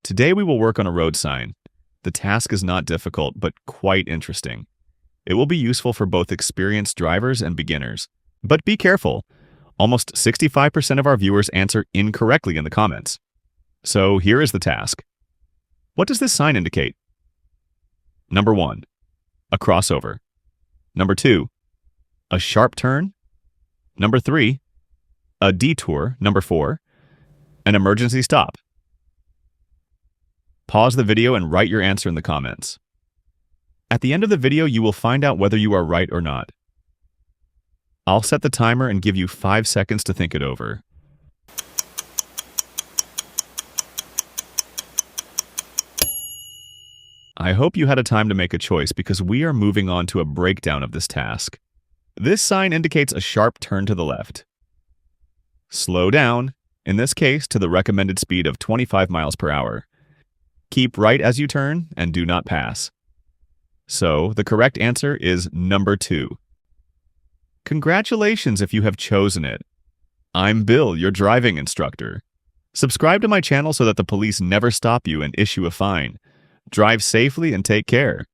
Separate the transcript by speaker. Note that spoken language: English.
Speaker 1: Today we will work on a road sign. The task is not difficult, but quite interesting. It will be useful for both experienced drivers and beginners. But be careful. Almost 65% of our viewers answer incorrectly in the comments. So here is the task. What does this sign indicate? Number 1, a crossover. Number 2, a sharp turn. Number 3, a detour. Number 4, an emergency stop. Pause the video and write your answer in the comments. At the end of the video, you will find out whether you are right or not. I'll set the timer and give you 5 seconds to think it over. I hope you had a time to make a choice because we are moving on to a breakdown of this task. This sign indicates a sharp turn to the left. Slow down, in this case to the recommended speed of 25 miles per hour. Keep right as you turn and do not pass. So, the correct answer is number 2. Congratulations if you have chosen it. I'm Bill, your driving instructor. Subscribe to my channel so that the police never stop you and issue a fine. Drive safely and take care.